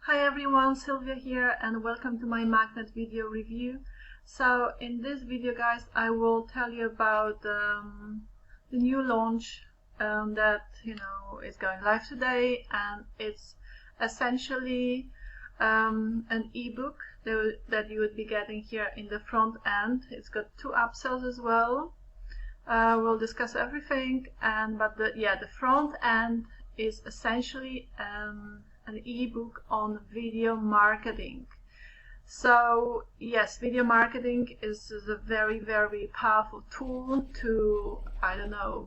Hi everyone, Sylvia here and welcome to my MagnetVideo review. So in this video guys I will tell you about the new launch that is going live today, and it's essentially an ebook that you would be getting here in the front end. It's got 2 upsells as well. We'll discuss everything, but the front end is essentially an ebook on video marketing. So yes, video marketing is a very, very powerful tool to,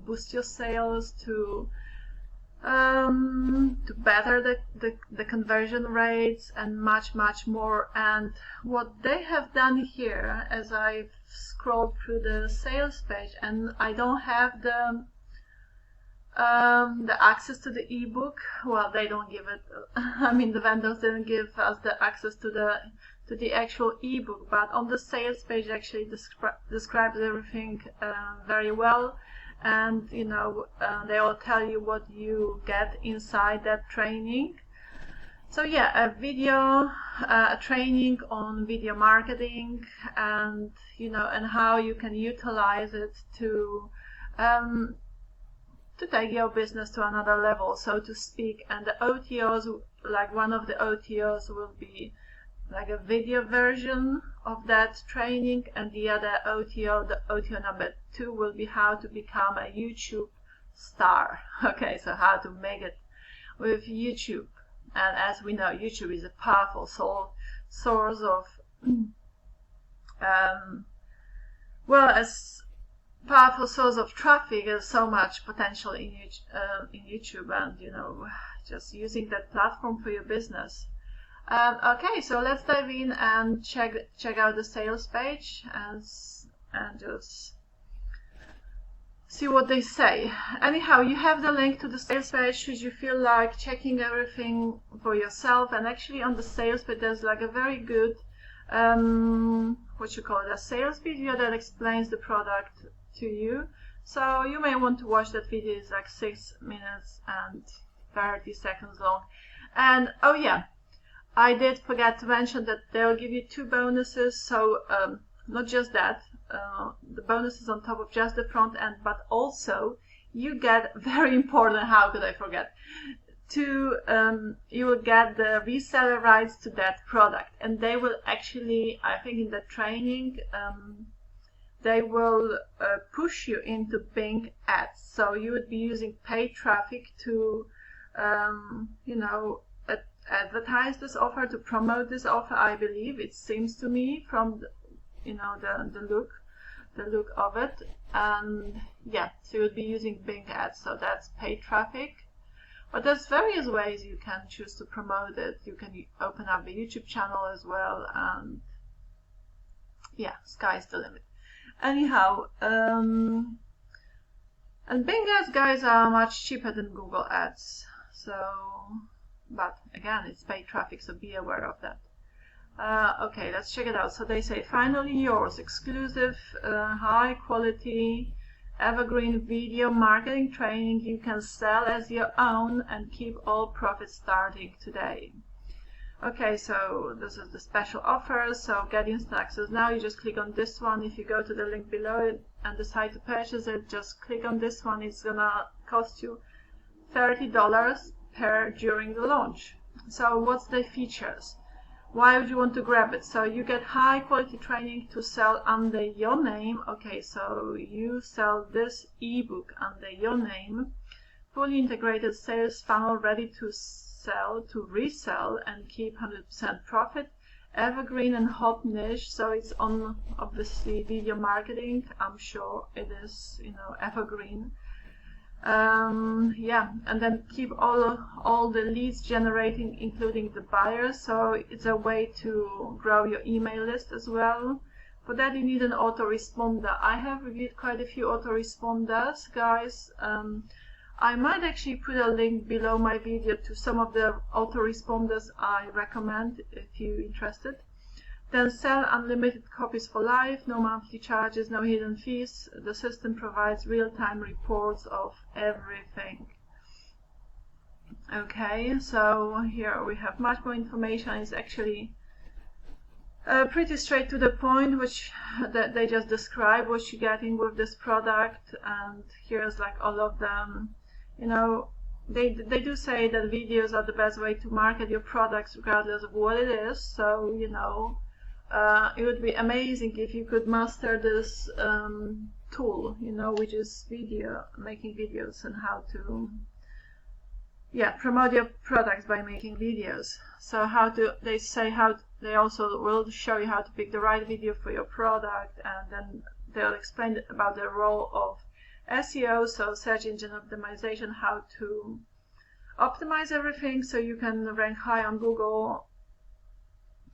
boost your sales, to better the conversion rates and much more. And what they have done here, as I've scrolled through the sales page, and I don't have the access to the ebook. Well, they don't give it. I mean, the vendors didn't give us the access to the actual ebook, but on the sales page actually describes everything very well, and they will tell you what you get inside that training. So yeah, a training on video marketing, and and how you can utilize it to take your business to another level, so to speak. And the OTOs, like one of the OTOs will be like a video version of that training, and the other OTO, the OTO number 2, will be how to become a YouTube star. Okay, so how to make it with YouTube. And as we know, YouTube is a powerful source of powerful source of traffic. There's so much potential in YouTube, and just using that platform for your business. Okay, so let's dive in and check out the sales page and just see what they say. Anyhow, you have the link to the sales page should you feel like checking everything for yourself. And actually on the sales page there's like a very good a sales video that explains the product to you. So you may want to watch that video. It's like 6 minutes and 30 seconds long. And oh yeah, I did forget to mention that they'll give you 2 bonuses. So not just that, the bonuses on top of just the front end, but also you get, very important, how could I forget, you will get the reseller rights to that product, and they will actually, I think in the training, they will push you into Bing ads. So you would be using paid traffic to advertise this offer, to promote this offer. I believe, it seems to me, from the look of it. And yeah, so you would be using Bing ads, so that's paid traffic. But there's various ways you can choose to promote it. You can open up a YouTube channel as well, and yeah, sky's the limit. Anyhow, and Bing ads, guys, are much cheaper than Google ads. So, but again, it's paid traffic, so be aware of that. Okay, let's check it out. So they say, finally yours, exclusive, high quality, evergreen video marketing training you can sell as your own and keep all profits starting today. Okay, so this is the special offer. So get instant access now. You just click on this one. If you go to the link below it and decide to purchase it, just click on this one. It's gonna cost you $30 during the launch. So what's the features? Why would you want to grab it? So you get high quality training to sell under your name. Okay, so you sell this ebook under your name. Fully integrated sales funnel ready to sell, to resell, and keep 100% profit. Evergreen and hot niche. So it's on, obviously, video marketing. I'm sure it is, evergreen. Yeah, and then keep all the leads generating, including the buyers. So it's a way to grow your email list as well. For that you need an autoresponder. I have reviewed quite a few autoresponders, guys. I might actually put a link below my video to some of the autoresponders I recommend if you're interested. Then sell unlimited copies for life, no monthly charges, no hidden fees. The system provides real-time reports of everything. Okay, so here we have much more information. It's actually pretty straight to the point, which that they just describe what you're getting with this product. And here's like all of them. You know, they do say that videos are the best way to market your products regardless of what it is. So, you know, it would be amazing if you could master this tool, you know, which is making videos, and how to promote your products by making videos. So they also will show you how to pick the right video for your product, and then they'll explain about the role of SEO, so search engine optimization, how to optimize everything so you can rank high on Google,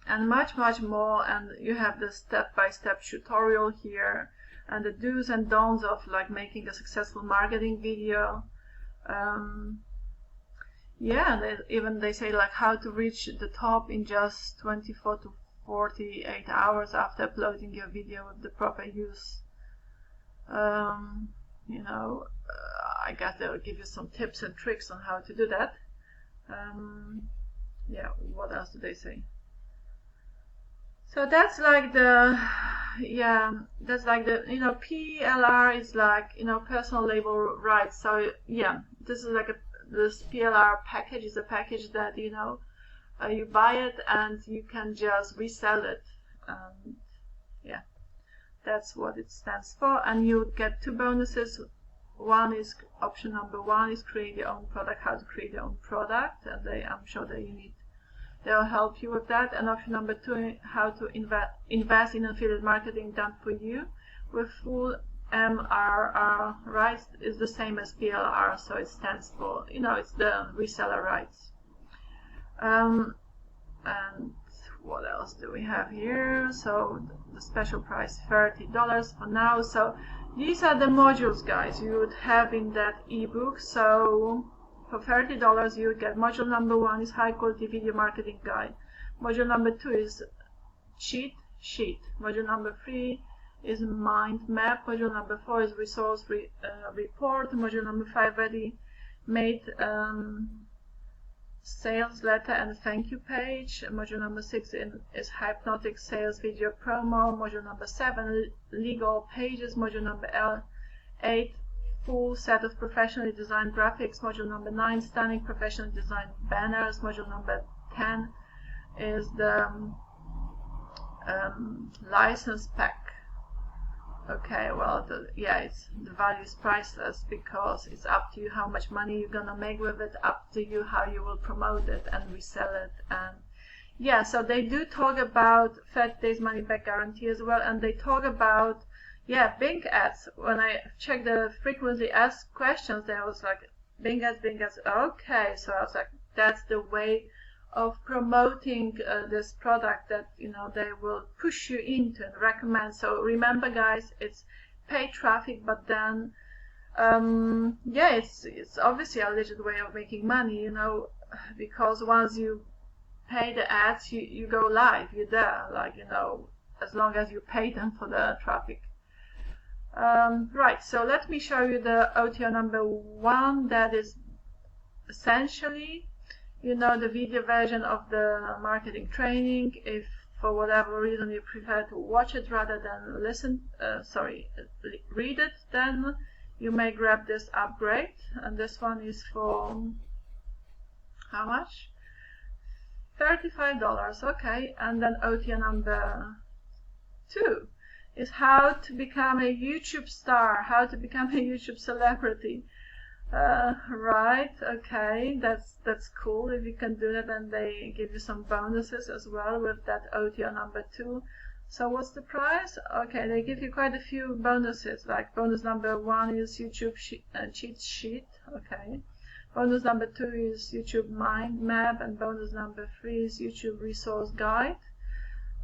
and much more. And you have the step-by-step tutorial here, and the do's and don'ts of like making a successful marketing video. They say like how to reach the top in just 24 to 48 hours after uploading your video with the proper use. I guess they'll give you some tips and tricks on how to do that. What else do they say? So that's like the PLR is like, personal label rights. So this is like this PLR package is a package that you buy it and you can just resell it. That's what it stands for. And you get 2 bonuses. Option number one is create your own product, how to create your own product, and I'm sure that they'll help you with that. And option number 2, how to invest in affiliate marketing done for you with full MRR rights, is the same as PLR, so it stands for, it's the reseller rights. And what else do we have here? So the special price, $30 for now. So these are the modules, guys, you would have in that ebook. So for $30 you would get module number 1 is high quality video marketing guide. Module number 2 is cheat sheet. Module number 3 is mind map. Module number 4 is resource report. Module number 5 ready made sales letter and thank you page. Module number 6 is hypnotic sales video promo. Module number 7 legal pages. Module number 8 full set of professionally designed graphics. Module number 9 stunning professionally designed banners. Module number 10 is the license pack. Okay, well, the value is priceless, because it's up to you how much money you're gonna make with it, up to you how you will promote it and resell it. And so they do talk about 30 days money back guarantee as well, and they talk about Bing ads. When I checked the frequently asked questions, there was like Bing ads. Okay, so I was like, that's the way of promoting this product that they will push you into and recommend. So remember, guys, it's paid traffic, but then it's obviously a legit way of making money, because once you pay the ads, you go live, you're there, like, as long as you pay them for the traffic. Right, so let me show you the OTO number 1. That is essentially the video version of the marketing training. If for whatever reason you prefer to watch it rather than read it, then you may grab this upgrade. And this one is for how much? $35. Okay. And then OTO number 2 is how to become a YouTube star, how to become a YouTube celebrity. Right, okay, that's cool if you can do that, and they give you some bonuses as well with that OTO number 2. So what's the price? Okay, they give you quite a few bonuses, like bonus number 1 is YouTube cheat sheet, okay. Bonus number 2 is YouTube mind map, and bonus number 3 is YouTube resource guide.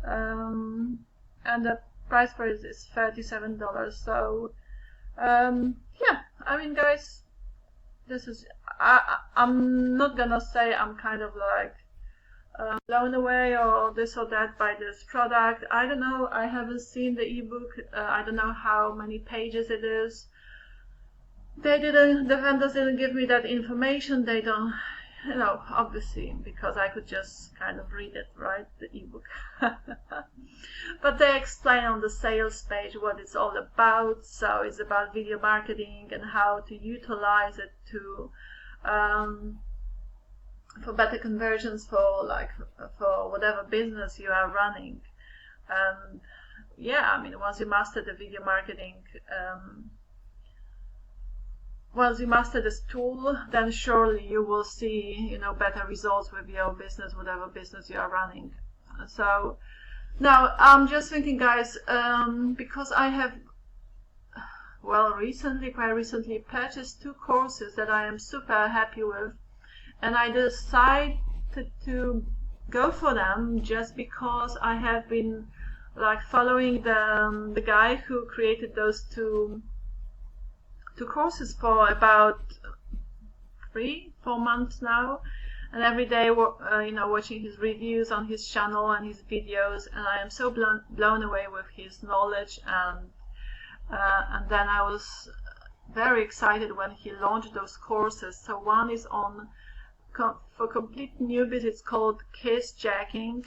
And the price for it is $37. So, I mean, guys, this is, I'm not gonna say I'm kind of like blown away or this or that by this product. I don't know, I haven't seen the ebook. I don't know how many pages it is. The vendors didn't give me that information. They don't, you know, obviously, because I could just kind of read it, right, the ebook. But they explain on the sales page what it's all about. So it's about video marketing and how to utilize it to for better conversions for whatever business you are running. And yeah, I mean, once you master the video marketing, once you master this tool, then surely you will see, you know, better results with your business, whatever business you are running. So now I'm just thinking, guys, because I have, well, quite recently purchased 2 courses that I am super happy with, and I decided to go for them just because I have been like following the guy who created those two courses for about 3-4 months now, and every day you know, watching his reviews on his channel and his videos, and I am so blown away with his knowledge. And then I was very excited when he launched those courses. So one is on for complete newbies. It's called Kiss Jacking.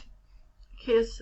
Kiss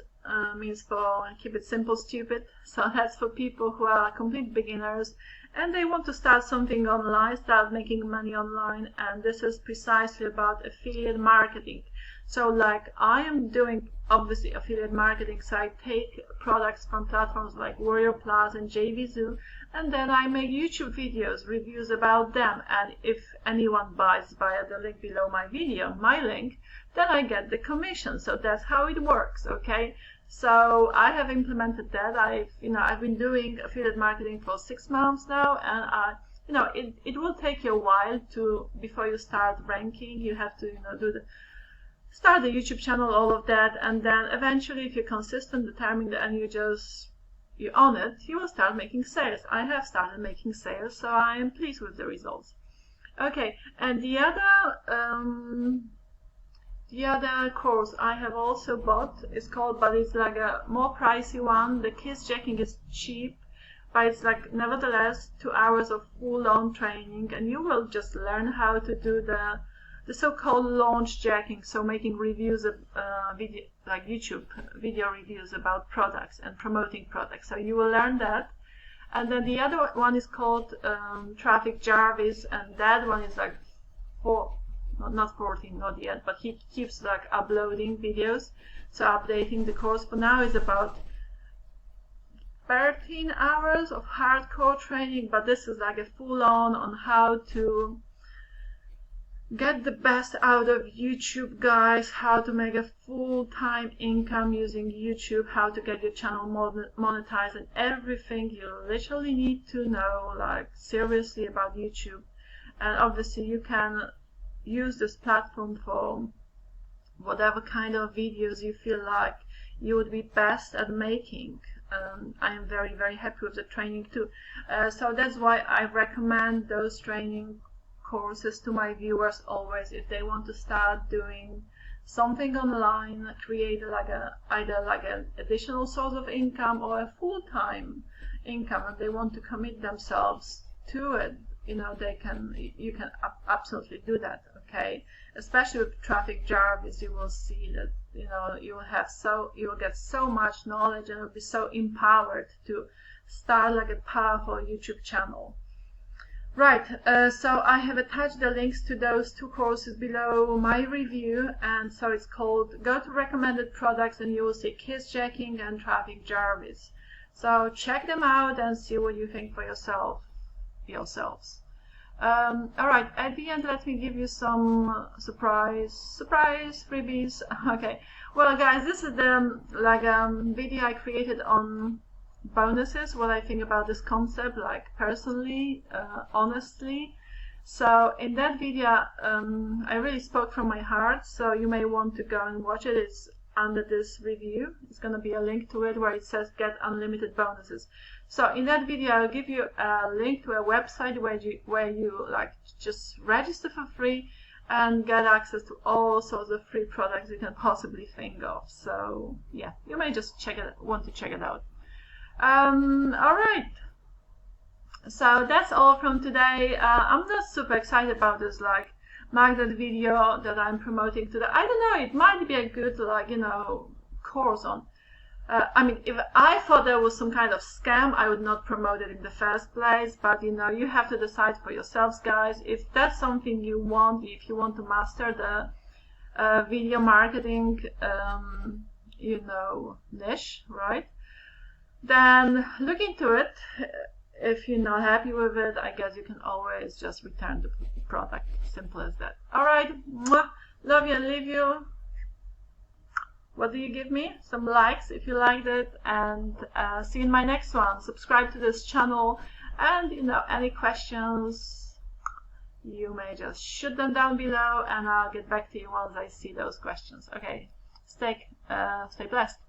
means for keep it simple, stupid. So that's for people who are complete beginners and they want to start something online, start making money online. And this is precisely about affiliate marketing. So like I am doing obviously affiliate marketing, so I take products from platforms like Warrior Plus and JVZoo, and then I make YouTube videos, reviews about them. And if anyone buys via the link below my video, my link, then I get the commission. So that's how it works, okay? So I have implemented that. I've been doing affiliate marketing for 6 months now, and it will take you a while before you start ranking. You have to start the YouTube channel, all of that, and then eventually, if you're consistent, determined, and you own it, you will start making sales. I have started making sales, so I am pleased with the results. Okay, and the other course I have also bought is called, but it's like a more pricey one. The Kiss Jacking is cheap, but it's like nevertheless 2 hours of full-on training, and you will just learn how to do the so-called launch jacking, so making reviews of YouTube video reviews about products and promoting products. So you will learn that. And then the other one is called Traffic Jarvis, and that one is like not 14, not yet, but he keeps like uploading videos, so updating the course. For now is about 13 hours of hardcore training, but this is like a full-on how to get the best out of YouTube, guys, how to make a full-time income using YouTube, how to get your channel monetized, and everything you literally need to know, like seriously, about YouTube. And obviously you can use this platform for whatever kind of videos you feel like you would be best at making. I am very, very happy with the training too. So that's why I recommend those training courses to my viewers always. If they want to start doing something online, create either an additional source of income or a full-time income, and they want to commit themselves to it, you can absolutely do that, okay? Especially with Traffic Jarvis, you will see that you will get so much knowledge and will be so empowered to start like a powerful YouTube channel. Right, so I have attached the links to those 2 courses below my review, and so it's called, go to recommended products and you will see Kiss Jacking and Traffic Jarvis. So check them out and see what you think for yourselves. Alright, at the end, let me give you some surprise freebies. Okay, well guys, this is the video I created on bonuses, what I think about this concept, like personally, honestly. So in that video, I really spoke from my heart, so you may want to go and watch it. It's under this review. It's going to be a link to it where it says get unlimited bonuses. So in that video, I'll give you a link to a website where you just register for free and get access to all sorts of free products you can possibly think of. So yeah, you may just want to check it out. Alright, so that's all from today. I'm not super excited about this MagnetVideo that I'm promoting today. I don't know, it might be a good, like, you know, course on. I mean, if I thought there was some kind of scam, I would not promote it in the first place. But, you know, you have to decide for yourselves, guys. If that's something you want, if you want to master the video marketing, you know, niche, right? Then look into it. If you're not happy with it, I guess you can always just return the product. Simple as that. All right. Mwah. Love you and leave you. What do you give me? Some likes if you liked it, and see you in my next one. Subscribe to this channel, and you know, any questions, you may just shoot them down below, and I'll get back to you once I see those questions. Okay, stay blessed.